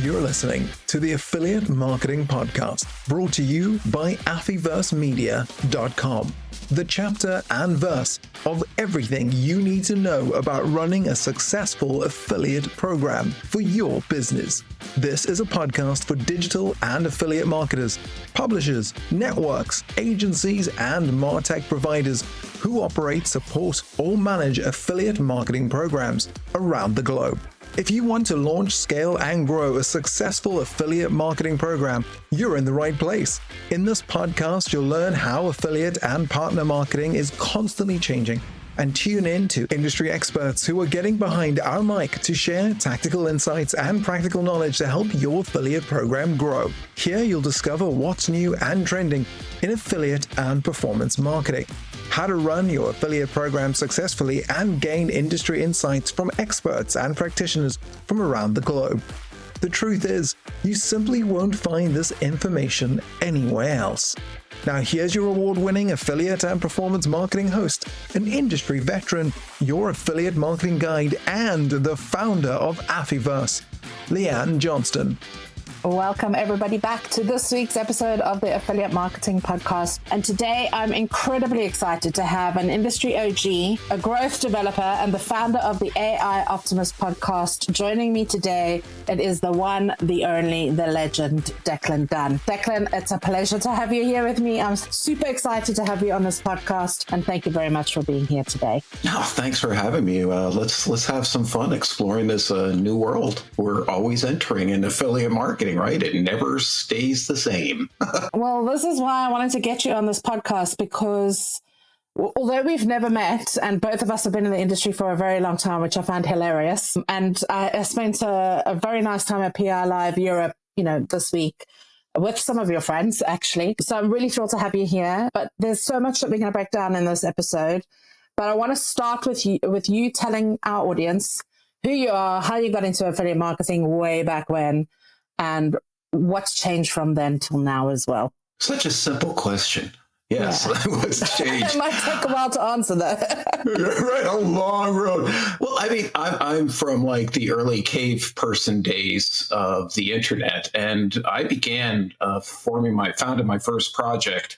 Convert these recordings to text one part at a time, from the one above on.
You're listening to the Affiliate Marketing Podcast, brought to you by Affyversemedia.com, the chapter and verse of everything you need to know about running a successful affiliate program for your business. This is a podcast for digital and affiliate marketers, publishers, networks, agencies, and MarTech providers who operate, support, or manage affiliate marketing programs around the globe. If you want to launch, scale, and grow a successful affiliate marketing program, you're in the right place. In this podcast, you'll learn how affiliate and partner marketing is constantly changing, and tune in to industry experts who are getting behind our mic to share tactical insights and practical knowledge to help your affiliate program grow. Here you'll discover what's new and trending in affiliate and performance marketing, how to run your affiliate program successfully, and gain industry insights from experts and practitioners from around the globe. The truth is, you simply won't find this information anywhere else. Now here's your award-winning affiliate and performance marketing host, an industry veteran, your affiliate marketing guide, and the founder of Affyverse, Leanne Johnston. Welcome everybody back to this week's episode of the Affiliate Marketing Podcast. And today I'm incredibly excited to have an industry OG, a growth developer, and the founder of the AI Optimist podcast joining me today. It is the one, the only, the legend, Declan Dunn. Declan, it's a pleasure to have you here with me. I'm super excited to have you on this podcast, and thank you very much for being here today. No, thanks for having me. Let's have some fun exploring this new world we're always entering in affiliate marketing. Right? It never stays the same. Well, this is why I wanted to get you on this podcast, because although we've never met and both of us have been in the industry for a very long time, which I find hilarious, and I spent a very nice time at PI Live Europe, this week with some of your friends, actually. So I'm really thrilled to have you here. But there's so much that we're going to break down in this episode. But I want to start with you telling our audience who you are, how you got into affiliate marketing way back when, and what's changed from then till now as well. Such a simple question. Yes, yeah. What's changed? It might take a while to answer that. Right, a long road. Well, I mean, I'm from like the early cave person days of the internet, and I began founded my first project,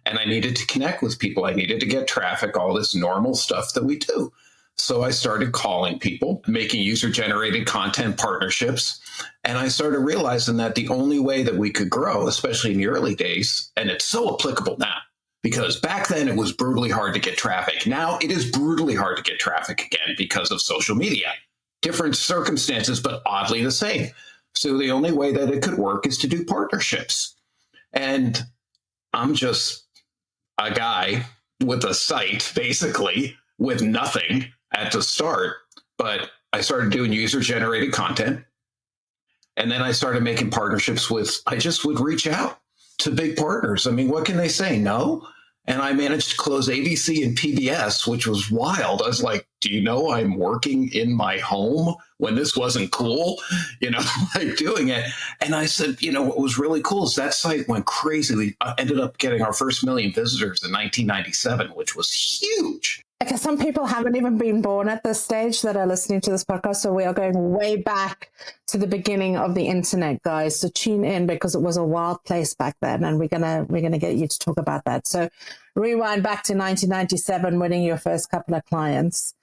and I needed to connect with people. I needed to get traffic, all this normal stuff that we do. So I started calling people, making user-generated content partnerships, and I started realizing that the only way that we could grow, especially in the early days, and it's so applicable now, because back then it was brutally hard to get traffic. Now it is brutally hard to get traffic again because of social media. Different circumstances, but oddly the same. So the only way that it could work is to do partnerships. And I'm just a guy with a site, basically, with nothing at the start, but I started doing user-generated content. And then I started making partnerships I just would reach out to big partners. I mean, what can they say? No? And I managed to close ABC and PBS, which was wild. I was like, do you know I'm working in my home when this wasn't cool? Like doing it. And I said, what was really cool is that site went crazy. We ended up getting our first 1 million visitors in 1997, which was huge. Okay, some people haven't even been born at this stage that are listening to this podcast, so we are going way back to the beginning of the internet, guys. So tune in, because it was a wild place back then, and we're gonna get you to talk about that. So rewind back to 1997, winning your first couple of clients.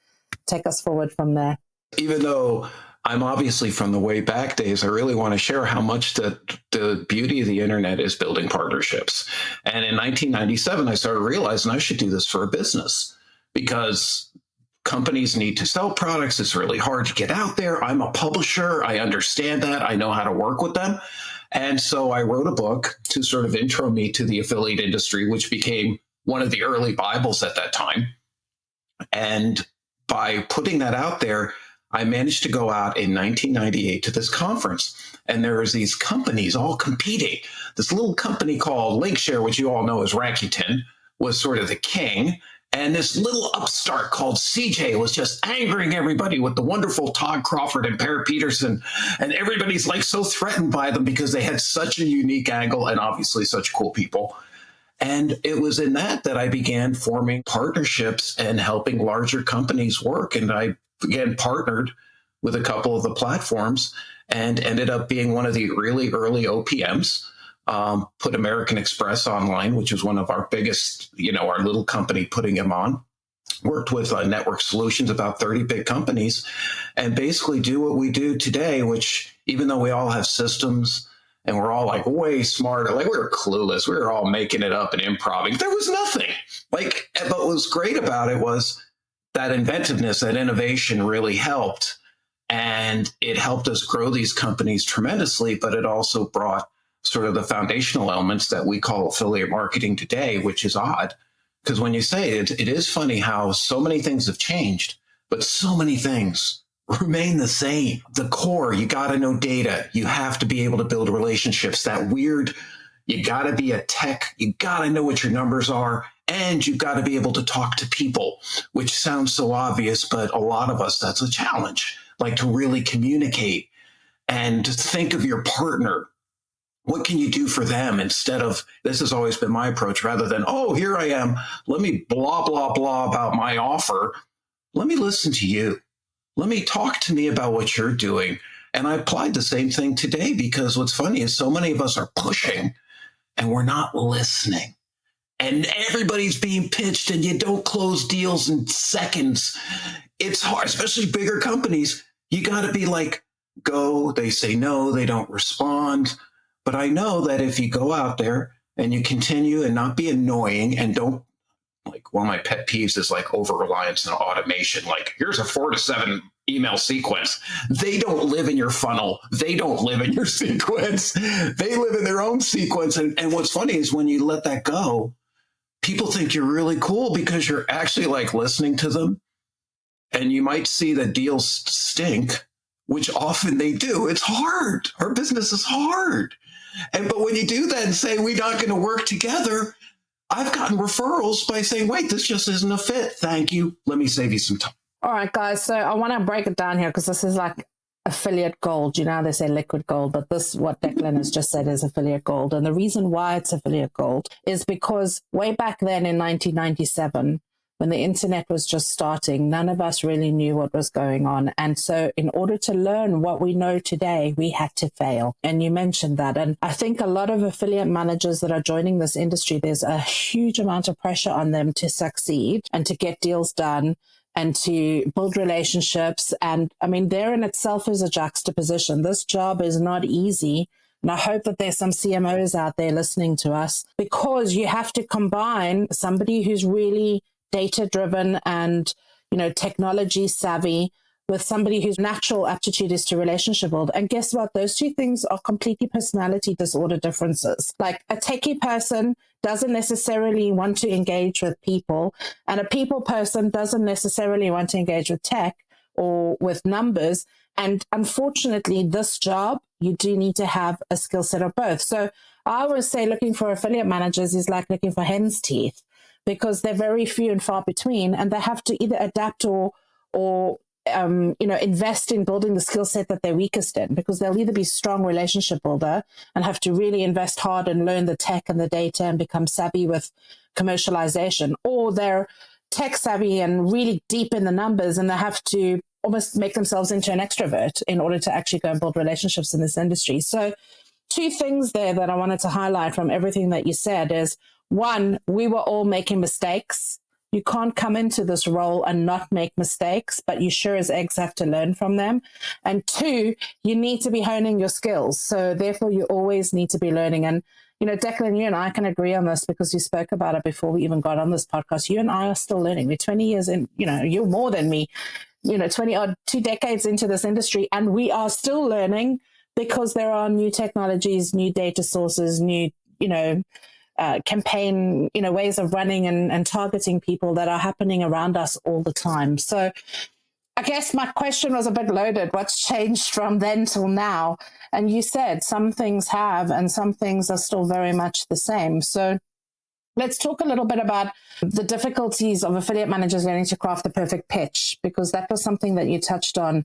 Take us forward from there. Even though I'm obviously from the way back days, I really want to share how much the beauty of the internet is building partnerships. And in 1997, I started realizing I should do this for a business, because companies need to sell products. It's really hard to get out there. I'm a publisher. I understand that. I know how to work with them. And so I wrote a book to sort of intro me to the affiliate industry, which became one of the early Bibles at that time. And by putting that out there, I managed to go out in 1998 to this conference. And there was these companies all competing. This little company called Linkshare, which you all know as Rakuten, was sort of the king. And this little upstart called CJ was just angering everybody with the wonderful Todd Crawford and Per Peterson. And everybody's like so threatened by them because they had such a unique angle and obviously such cool people. And it was in that I began forming partnerships and helping larger companies work. And I again partnered with a couple of the platforms. and ended up being one of the really early OPMs. Put American Express online, which was one of our biggest, our little company putting him on. Worked with Network Solutions, about 30 big companies, and basically do what we do today, which even though we all have systems and we're all like way smarter, like we were clueless, we were all making it up and improvising. There was nothing but what was great about it was that inventiveness, that innovation really helped. And it helped us grow these companies tremendously, but it also brought sort of the foundational elements that we call affiliate marketing today, which is odd. Because when you say it, it is funny how so many things have changed, but so many things remain the same. The core, you got to know data. You have to be able to build relationships. That weird, you got to be a tech. You got to know what your numbers are. And you've got to be able to talk to people, which sounds so obvious, but a lot of us, that's a challenge. Like to really communicate and think of your partner. What can you do for them instead of, this has always been my approach, rather than, oh, here I am, let me blah, blah, blah about my offer. Let me listen to you. Let me talk to me about what you're doing. And I applied the same thing today, because what's funny is so many of us are pushing and we're not listening. And everybody's being pitched and you don't close deals in seconds. It's hard, especially bigger companies. You got to be like, go, they say no, they don't respond. But I know that if you go out there and you continue and not be annoying and don't, like, one of my pet peeves is like over-reliance on automation. Like, here's a 4 to 7 email sequence. They don't live in your funnel. They don't live in your sequence. They live in their own sequence. And what's funny is when you let that go, people think you're really cool because you're actually like listening to them. And you might see that deals stink, which often they do. It's hard. Our business is hard. But when you do that and say, we're not going to work together, I've gotten referrals by saying, wait, this just isn't a fit. Thank you. Let me save you some time. All right, guys. So I want to break it down here because this is like affiliate gold. You know how they say liquid gold, but this, what Declan has just said, is affiliate gold. And the reason why it's affiliate gold is because way back then in 1997, when the internet was just starting, none of us really knew what was going on. And so in order to learn what we know today, we had to fail. And you mentioned that. And I think a lot of affiliate managers that are joining this industry, there's a huge amount of pressure on them to succeed and to get deals done and to build relationships. And I mean, there in itself is a juxtaposition. This job is not easy. And I hope that there's some CMOs out there listening to us, because you have to combine somebody who's really data-driven and, technology savvy with somebody whose natural aptitude is to relationship build. And guess what? Those two things are completely personality disorder differences. Like a techie person doesn't necessarily want to engage with people, and a people person doesn't necessarily want to engage with tech or with numbers. And unfortunately, this job, you do need to have a skill set of both. So I always say looking for affiliate managers is like looking for hen's teeth, because they're very few and far between, and they have to either adapt or invest in building the skill set that they're weakest in, because they'll either be strong relationship builder and have to really invest hard and learn the tech and the data and become savvy with commercialization, or they're tech savvy and really deep in the numbers and they have to almost make themselves into an extrovert in order to actually go and build relationships in this industry. So 2 things there that I wanted to highlight from everything that you said is, 1, we were all making mistakes. You can't come into this role and not make mistakes, but you sure as eggs have to learn from them. And 2, you need to be honing your skills. So therefore, you always need to be learning. And, Declan, you and I can agree on this because you spoke about it before we even got on this podcast. You and I are still learning. We're 20 years in, you're more than me, 20 odd, 2 decades into this industry, and we are still learning because there are new technologies, new data sources, new, campaign, ways of running and targeting people that are happening around us all the time. So I guess my question was a bit loaded. What's changed from then till now? And you said some things have and some things are still very much the same. So let's talk a little bit about the difficulties of affiliate managers learning to craft the perfect pitch, because that was something that you touched on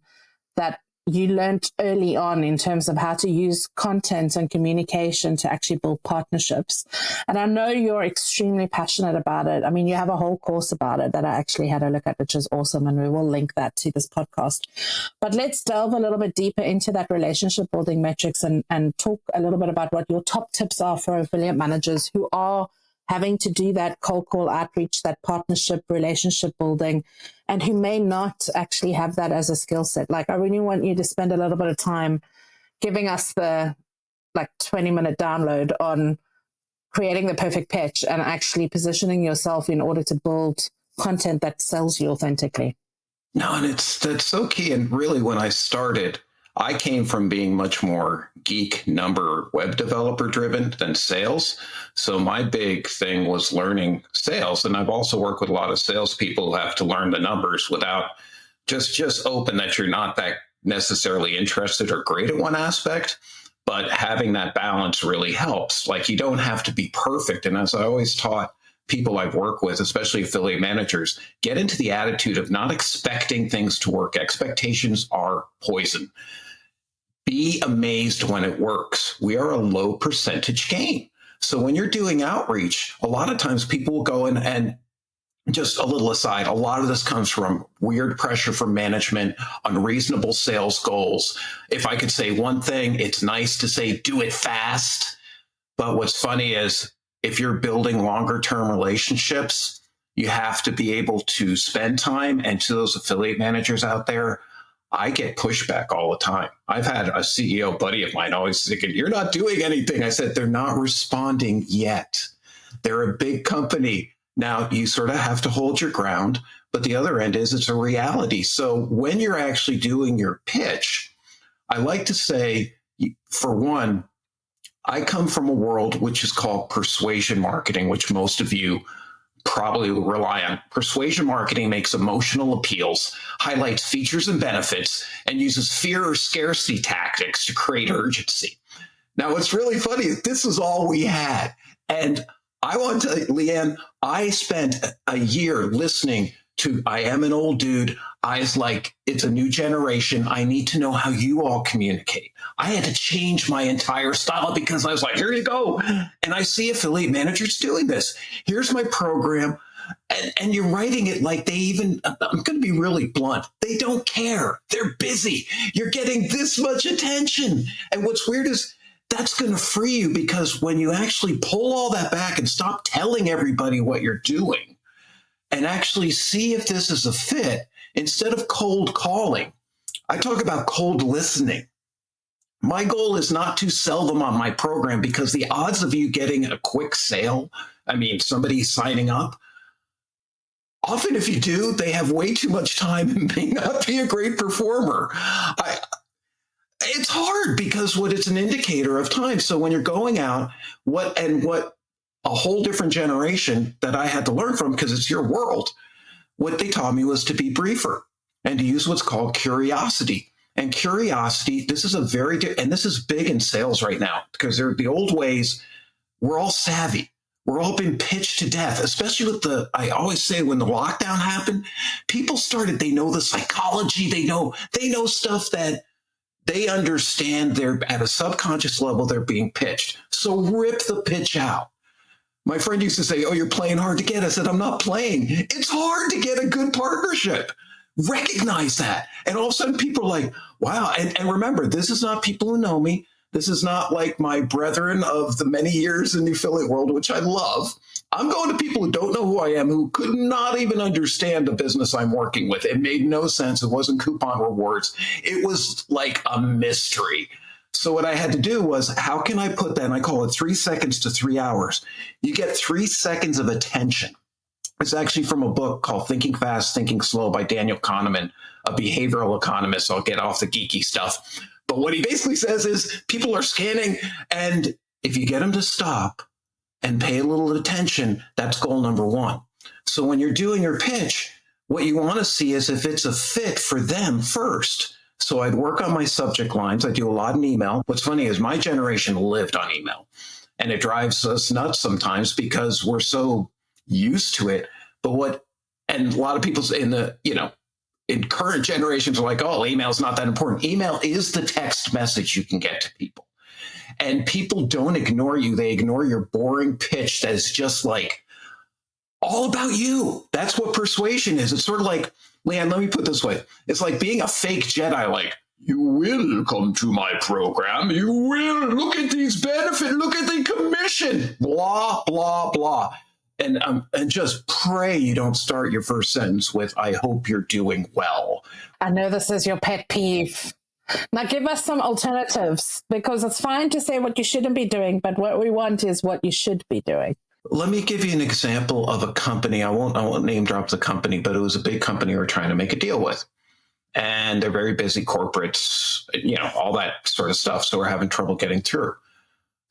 that you learned early on in terms of how to use content and communication to actually build partnerships. And I know you're extremely passionate about it. I mean, you have a whole course about it that I actually had a look at, which is awesome. And we will link that to this podcast. But let's delve a little bit deeper into that relationship building metrics and talk a little bit about what your top tips are for affiliate managers who are having to do that cold call outreach, that partnership, relationship building, and who may not actually have that as a skill set. Like, I really want you to spend a little bit of time giving us the 20-minute download on creating the perfect pitch and actually positioning yourself in order to build content that sells you authentically. No, and that's so key. And really, when I started, I came from being much more geek number web developer driven than sales. So my big thing was learning sales. And I've also worked with a lot of salespeople who have to learn the numbers without just open that you're not that necessarily interested or great at one aspect. But having that balance really helps. Like, you don't have to be perfect. And as I always taught people I've worked with, especially affiliate managers, get into the attitude of not expecting things to work. Expectations are poison. Be amazed when it works. We are a low percentage gain. So when you're doing outreach, a lot of times people will go in, and just a little aside, a lot of this comes from weird pressure from management, unreasonable sales goals. If I could say one thing, it's nice to say, do it fast. But what's funny is, if you're building longer term relationships, you have to be able to spend time. And to those affiliate managers out there, I get pushback all the time. I've had a CEO buddy of mine always thinking, you're not doing anything. I said, they're not responding yet. They're a big company. Now, you sort of have to hold your ground, but the other end is it's a reality. So when you're actually doing your pitch, I like to say, for one, I come from a world which is called persuasion marketing, which most of you probably rely on. Persuasion marketing makes emotional appeals, highlights features and benefits, and uses fear or scarcity tactics to create urgency. Now, what's really funny is this is all we had. And I want to tell you, Leanne, I spent a year listening to I Am an Old Dude. I was like, it's a new generation. I need to know how you all communicate. I had to change my entire style because I was like, here you go. And I see affiliate managers doing this. Here's my program. And you're writing it like they even, I'm going to be really blunt, they don't care. They're busy. You're getting this much attention. And what's weird is that's going to free you, because when you actually pull all that back and stop telling everybody what you're doing and actually see if this is a fit, instead of cold calling, I talk about cold listening. My goal is not to sell them on my program, because the odds of you getting a quick sale, I mean, somebody signing up, often if you do, they have way too much time and may not be a great performer. It's hard, because it's an indicator of time. So when you're going out, what a whole different generation that I had to learn from, because it's your world, what they taught me was to be briefer and to use what's called curiosity. And curiosity, this is and this is big in sales right now, because they're the old ways. We're all savvy. We're all been pitched to death, especially with I always say, when the lockdown happened, people started, they know the psychology, they know stuff that they understand. They're at a subconscious level, they're being pitched. So rip the pitch out. My friend used to say, oh, you're playing hard to get. I said, I'm not playing. It's hard to get a good partnership. Recognize that. And all of a sudden people are like, wow. And remember, this is not people who know me. This is not like my brethren of the many years in the affiliate world, which I love. I'm going to people who don't know who I am, who could not even understand the business I'm working with. It made no sense. It wasn't coupon rewards. It was like a mystery. So what I had to do was, how can I put that? And I call it 3 seconds to 3 hours. You get 3 seconds of attention. It's actually from a book called Thinking Fast, Thinking Slow by Daniel Kahneman, a behavioral economist. I'll get off the geeky stuff. But what he basically says is, people are scanning, and if you get them to stop and pay a little attention, that's goal number one. So when you're doing your pitch, what you want to see is if it's a fit for them first. So I'd work on my subject lines. I do a lot in email. What's funny is my generation lived on email, and it drives us nuts sometimes because we're so used to it. And a lot of people in the, in current generations are like, oh, email is not that important. Email is the text message you can get to people. And people don't ignore you. They ignore your boring pitch that is just like all about you. That's what persuasion is. It's sort of like, Leanne, let me put it this way. It's like being a fake Jedi, like, you will come to my program. You will look at these benefits. Look at the commission. Blah, blah, blah. And just pray you don't start your first sentence with, I hope you're doing well. I know this is your pet peeve. Now give us some alternatives, because it's fine to say what you shouldn't be doing, but what we want is what you should be doing. Let me give you an example of a company. I won't name drop the company, but it was a big company we're trying to make a deal with. And they're very busy corporates, all that sort of stuff. So we're having trouble getting through.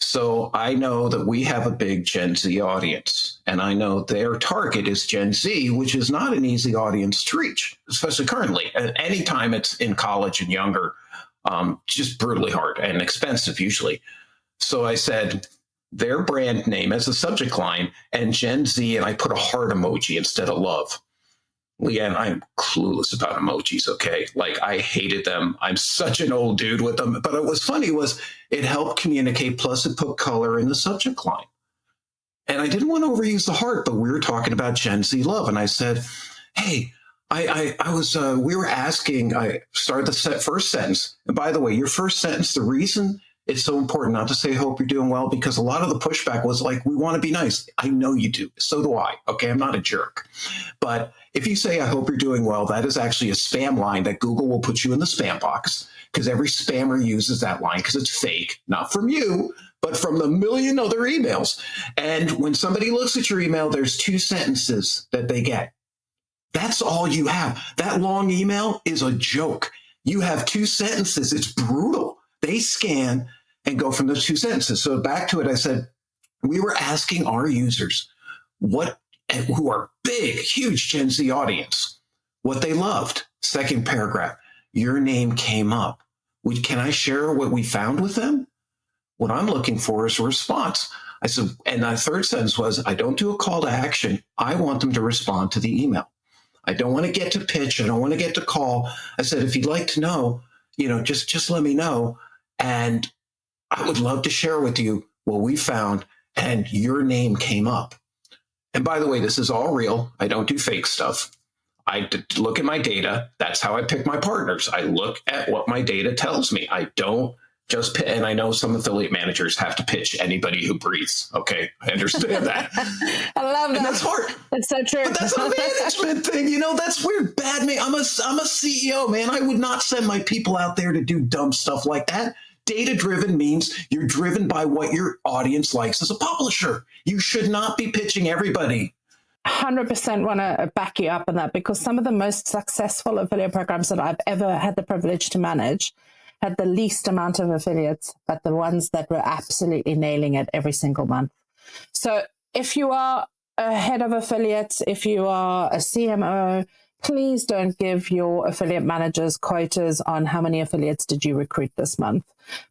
So I know that we have a big Gen Z audience, and I know their target is Gen Z, which is not an easy audience to reach, especially currently. At any time it's in college and younger, just brutally hard and expensive usually. So I said, their brand name as a subject line and Gen Z, and I put a heart emoji instead of love. Leanne, I'm clueless about emojis, okay? Like, I hated them. I'm such an old dude with them. But what was funny was it helped communicate, plus it put color in the subject line. And I didn't want to overuse the heart, but we were talking about Gen Z love. And I said, hey, we were asking, I started the first sentence. And by the way, your first sentence, the reason it's so important not to say, hope you're doing well, because a lot of the pushback was like, we want to be nice. I know you do. So do I. Okay, I'm not a jerk. But if you say, I hope you're doing well, that is actually a spam line that Google will put you in the spam box, because every spammer uses that line because it's fake, not from you, but from the million other emails. And when somebody looks at your email, there's 2 sentences that they get. That's all you have. That long email is a joke. You have 2 sentences. It's brutal. They scan and go from those 2 sentences. So back to it, I said, we were asking our users who are big, huge Gen Z audience, what they loved. Second paragraph, your name came up. Can I share what we found with them? What I'm looking for is a response. I said, and my third sentence was, I don't do a call to action. I want them to respond to the email. I don't want to get to pitch. I don't want to get to call. I said, if you'd like to know, just let me know. And I would love to share with you what we found, and your name came up. And by the way, this is all real. I don't do fake stuff. I look at my data. That's how I pick my partners. I look at what my data tells me. I don't just pitch. And I know some affiliate managers have to pitch anybody who breathes. Okay, I understand that. I love that. And that's hard. It's so true. But that's a management thing. That's weird. Bad man. I'm a CEO, man. I would not send my people out there to do dumb stuff like that. Data-driven means you're driven by what your audience likes as a publisher. You should not be pitching everybody. 100% want to back you up on that, because some of the most successful affiliate programs that I've ever had the privilege to manage had the least amount of affiliates, but the ones that were absolutely nailing it every single month. So if you are a head of affiliates, if you are a CMO, please don't give your affiliate managers quotas on how many affiliates did you recruit this month,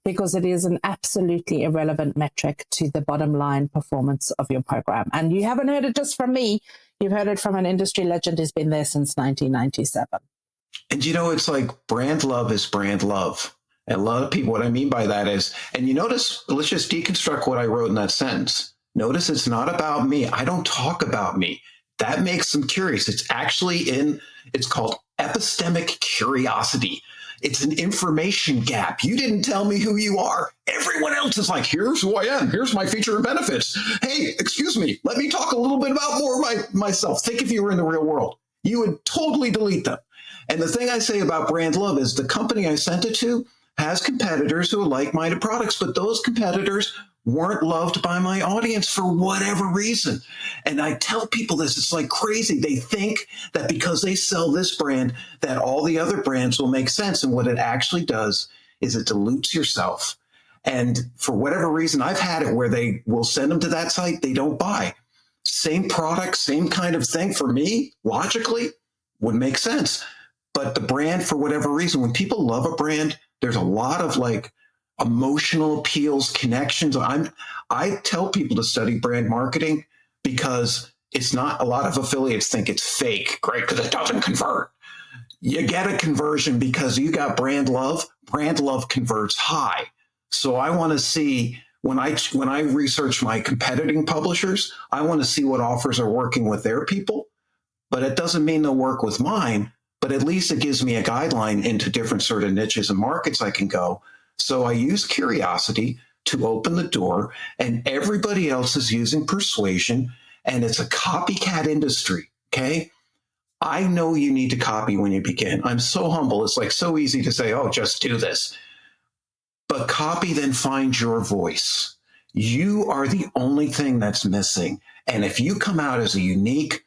because it is an absolutely irrelevant metric to the bottom line performance of your program. And you haven't heard it just from me. You've heard it from an industry legend who's been there since 1997. And it's like brand love is brand love. And a lot of people, what I mean by that is, and you notice, let's just deconstruct what I wrote in that sentence. Notice it's not about me. I don't talk about me. That makes them curious. It's actually it's called epistemic curiosity. It's an information gap. You didn't tell me who you are. Everyone else is like, here's who I am. Here's my feature and benefits. Hey, excuse me. Let me talk a little bit about more of myself. Think if you were in the real world. You would totally delete them. And the thing I say about brand love is the company I sent it to has competitors who are like-minded products, but those competitors weren't loved by my audience for whatever reason. And I tell people this, it's like crazy. They think that because they sell this brand, that all the other brands will make sense. And what it actually does is it dilutes yourself. And for whatever reason, I've had it where they will send them to that site, they don't buy. Same product, same kind of thing. For me, logically, would make sense. But the brand, for whatever reason, when people love a brand, there's a lot of emotional appeals, connections. I tell people to study brand marketing because it's not, a lot of affiliates think it's fake, right? Because it doesn't convert. you get a conversion because you got brand love. Brand love converts high. So I want to see when I research my competing publishers, I want to see what offers are working with their people. But it doesn't mean they'll work with mine, but at least it gives me a guideline into different sort of niches and markets I can go. So I use curiosity to open the door, and everybody else is using persuasion, and it's a copycat industry, okay? I know you need to copy when you begin. I'm so humble. It's like so easy to say, oh, just do this. But copy, then find your voice. You are the only thing that's missing. And if you come out as a unique,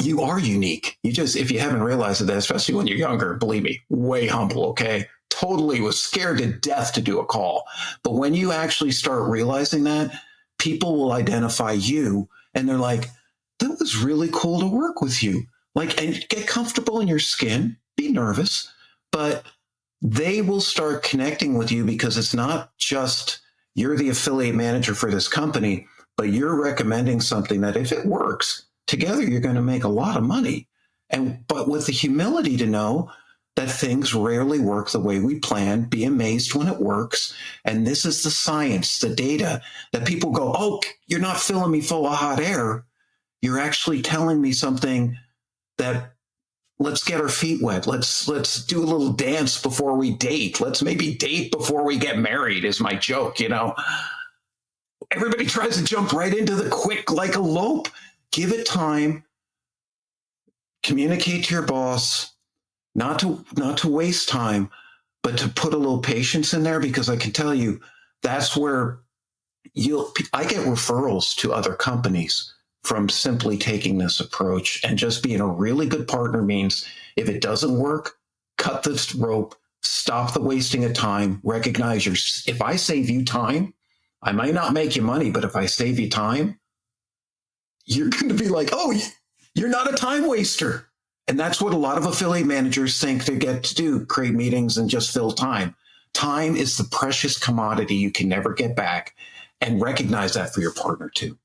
you are unique. You just, if you haven't realized that, especially when you're younger, believe me, way humble, okay? Totally was scared to death to do a call. But when you actually start realizing that, people will identify you and they're like, that was really cool to work with you. Like, and get comfortable in your skin, be nervous, but they will start connecting with you because it's not just you're the affiliate manager for this company, but you're recommending something that if it works, together you're going to make a lot of money. But with the humility to know that things rarely work the way we plan, be amazed when it works. And this is the science, the data that people go, oh, you're not filling me full of hot air. You're actually telling me something that let's get our feet wet. Let's do a little dance before we date. Let's maybe date before we get married is my joke, you know. Everybody tries to jump right into the quick, like elope. Give it time. Communicate to your boss, not to waste time, but to put a little patience in there, because I can tell you that's where I get referrals to other companies from simply taking this approach, and just being a really good partner means if it doesn't work, cut the rope, stop the wasting of time, recognize if I save you time, I might not make you money, but if I save you time, you're going to be like, oh, you're not a time waster. And that's what a lot of affiliate managers think they get to do, create meetings and just fill time. Time is the precious commodity you can never get back, and recognize that for your partner too.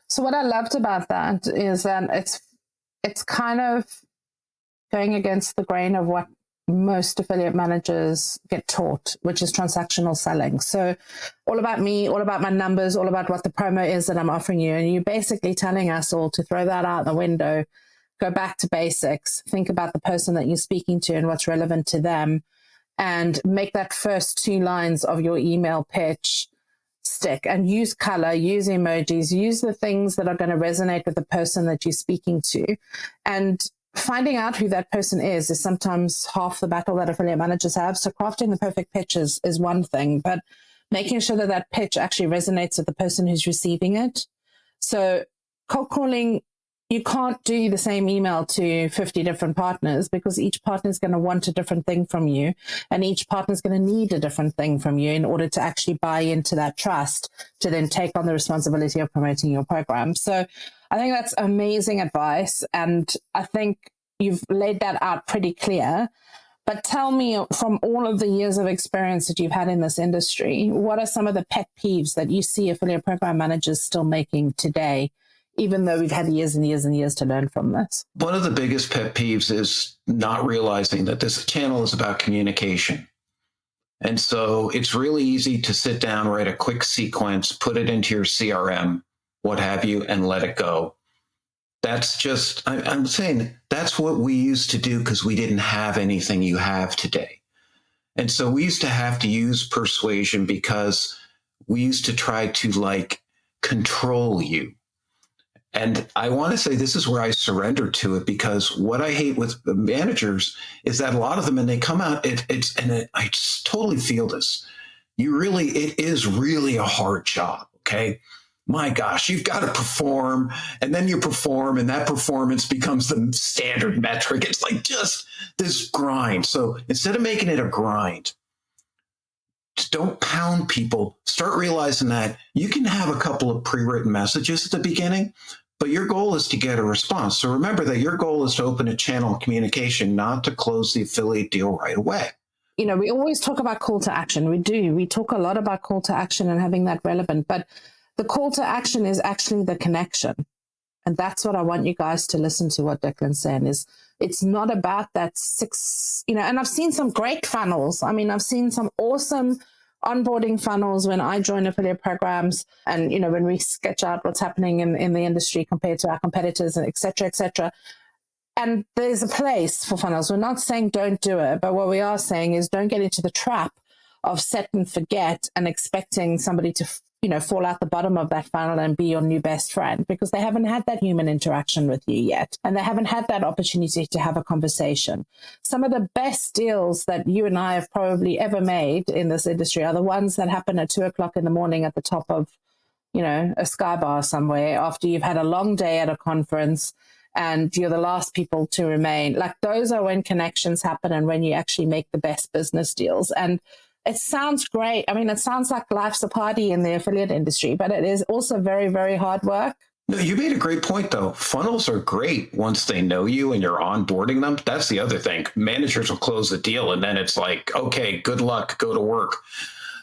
So what I loved about that is that it's kind of going against the grain of what most affiliate managers get taught, which is transactional selling. So all about me, all about my numbers, all about what the promo is that I'm offering you. And you're basically telling us all to throw that out the window, go back to basics, think about the person that you're speaking to and what's relevant to them, and make that first 2 lines of your email pitch stick, and use color, use emojis, use the things that are going to resonate with the person that you're speaking to. And finding out who that person is sometimes half the battle that affiliate managers have. So crafting the perfect pitch is one thing, but making sure that that pitch actually resonates with the person who's receiving it. So cold calling, you can't do the same email to 50 different partners, because each partner is going to want a different thing from you, and each partner is going to need a different thing from you in order to actually buy into that trust to then take on the responsibility of promoting your program. So I think that's amazing advice, and I think you've laid that out pretty clear. But tell me, from all of the years of experience that you've had in this industry, what are some of the pet peeves that you see affiliate program managers still making today, even though we've had years and years and years to learn from this? One of the biggest pet peeves is not realizing that this channel is about communication. And so it's really easy to sit down, write a quick sequence, put it into your CRM, what have you, and let it go. That's just, I'm saying that's what we used to do because we didn't have anything you have today. And so we used to have to use persuasion because we used to try to control you. And I want to say this is where I surrender to it, because what I hate with managers is that a lot of them, and they come out, I just totally feel this. It is really a hard job. Okay. My gosh, you've got to perform, and then you perform, and that performance becomes the standard metric. It's like just this grind. So instead of making it a grind, just don't pound people. Start realizing that you can have a couple of pre-written messages at the beginning, but your goal is to get a response. So remember that your goal is to open a channel of communication, not to close the affiliate deal right away. You know, we always talk about call to action. We do. We talk a lot about call to action and having that relevant, but the call to action is actually the connection. And that's what I want you guys to listen to what Declan's saying is it's not about that six, and I've seen some great funnels. I mean, I've seen some awesome onboarding funnels when I join affiliate programs and, when we sketch out what's happening in the industry compared to our competitors and et cetera, et cetera. And there's a place for funnels. We're not saying don't do it, but what we are saying is don't get into the trap of set and forget and expecting somebody to, fall out the bottom of that funnel and be your new best friend, because they haven't had that human interaction with you yet. And they haven't had that opportunity to have a conversation. Some of the best deals that you and I have probably ever made in this industry are the ones that happen at 2:00 in the morning at the top of, a sky bar somewhere after you've had a long day at a conference and you're the last people to remain. Like, those are when connections happen and when you actually make the best business deals. And it sounds great. I mean, it sounds like life's a party in the affiliate industry, but it is also very, very hard work. No, you made a great point, though. Funnels are great once they know you and you're onboarding them. That's the other thing. Managers will close the deal, and then it's like, okay, good luck, go to work.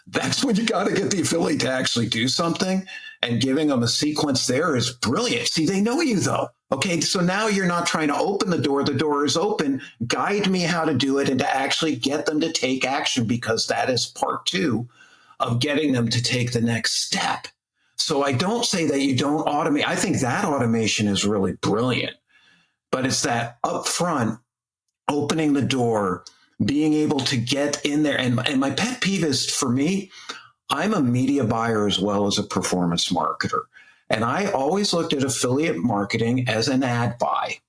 That's when you got to get the affiliate to actually do something, and giving them a sequence there is brilliant. See, they know you, though. Okay, so now you're not trying to open the door. The door is open. Guide me how to do it and to actually get them to take action, because that is part 2 of getting them to take the next step. So I don't say that you don't automate. I think that automation is really brilliant, but it's that upfront opening the door, being able to get in there. And my pet peeve is, for me, I'm a media buyer as well as a performance marketer. And I always looked at affiliate marketing as an ad buy.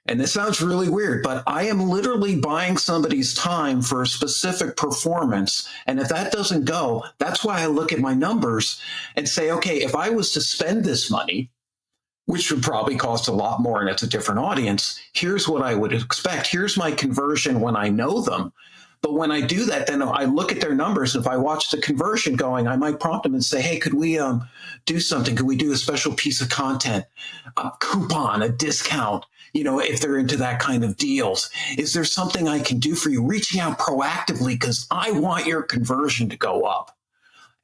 And this sounds really weird, but I am literally buying somebody's time for a specific performance. And if that doesn't go, that's why I look at my numbers and say, okay, if I was to spend this money, which would probably cost a lot more and it's a different audience, here's what I would expect. Here's my conversion when I know them. But when I do that, then I look at their numbers. And if I watch the conversion going, I might prompt them and say, hey, could we do something? Could we do a special piece of content, a coupon, a discount? If they're into that kind of deals, is there something I can do for you? Reaching out proactively, because I want your conversion to go up.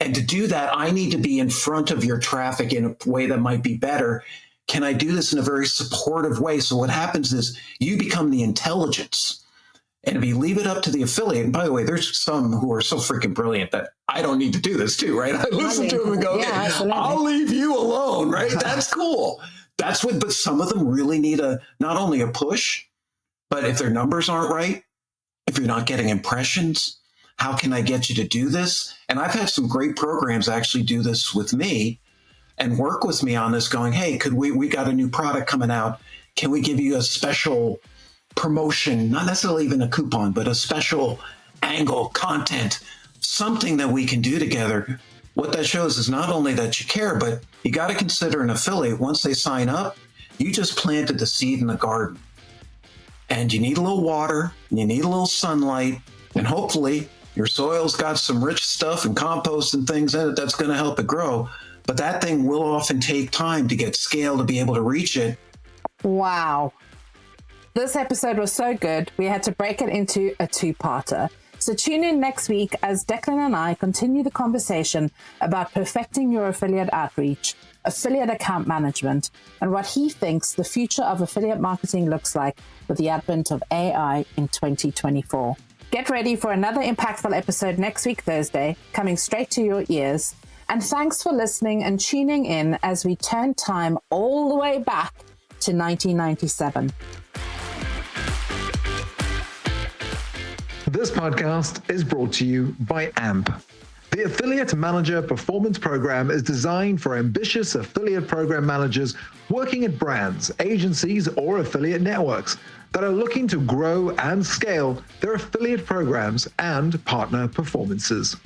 And to do that, I need to be in front of your traffic in a way that might be better. Can I do this in a very supportive way? So what happens is you become the intelligence. And if you leave it up to the affiliate, and by the way, there's some who are so freaking brilliant that I don't need to do this too, right? I listen to them and go, yeah, okay, I'll leave you alone, right? That's cool. But some of them really need not only a push, but if their numbers aren't right, if you're not getting impressions, how can I get you to do this? And I've had some great programs actually do this with me and work with me on this, going, hey, we got a new product coming out. Can we give you a special promotion, not necessarily even a coupon, but a special angle, content, something that we can do together? What that shows is not only that you care, but you got to consider an affiliate. Once they sign up, you just planted the seed in the garden. And you need a little water, and you need a little sunlight, and hopefully your soil's got some rich stuff and compost and things in it that's going to help it grow. But that thing will often take time to get scale to be able to reach it. Wow. This episode was so good, we had to break it into a 2-parter. So tune in next week as Declan and I continue the conversation about perfecting your affiliate outreach, affiliate account management, and what he thinks the future of affiliate marketing looks like with the advent of AI in 2024. Get ready for another impactful episode next week, Thursday, coming straight to your ears. And thanks for listening and tuning in as we turn time all the way back to 1997. This podcast is brought to you by AMP. The Affiliate Manager Performance Program is designed for ambitious affiliate program managers working at brands, agencies, or affiliate networks that are looking to grow and scale their affiliate programs and partner performances.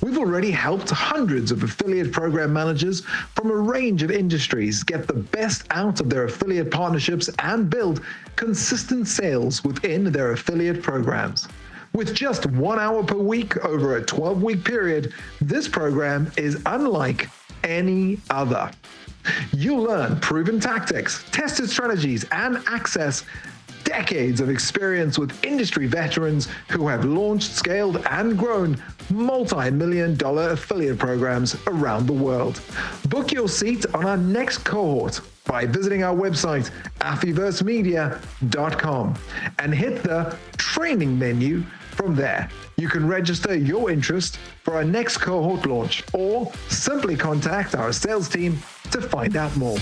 We've already helped hundreds of affiliate program managers from a range of industries get the best out of their affiliate partnerships and build consistent sales within their affiliate programs. With just 1 hour per week over a 12-week period, this program is unlike any other. You'll learn proven tactics, tested strategies, and access decades of experience with industry veterans who have launched, scaled, and grown multi-million-dollar affiliate programs around the world. Book your seat on our next cohort by visiting our website, affyversemedia.com, and hit the training menu from there. You can register your interest for our next cohort launch or simply contact our sales team to find out more.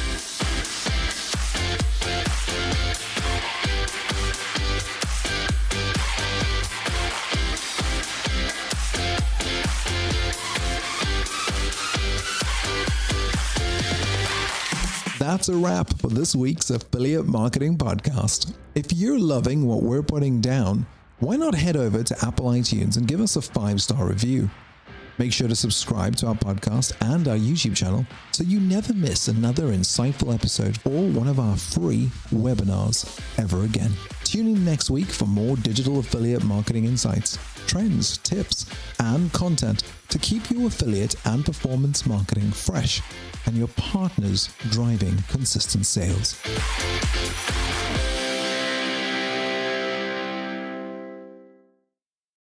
That's a wrap for this week's Affiliate Marketing Podcast. If you're loving what we're putting down, why not head over to Apple iTunes and give us a 5-star review? Make sure to subscribe to our podcast and our YouTube channel so you never miss another insightful episode or one of our free webinars ever again. Tune in next week for more digital affiliate marketing insights, trends, tips, and content to keep your affiliate and performance marketing fresh and your partners driving consistent sales.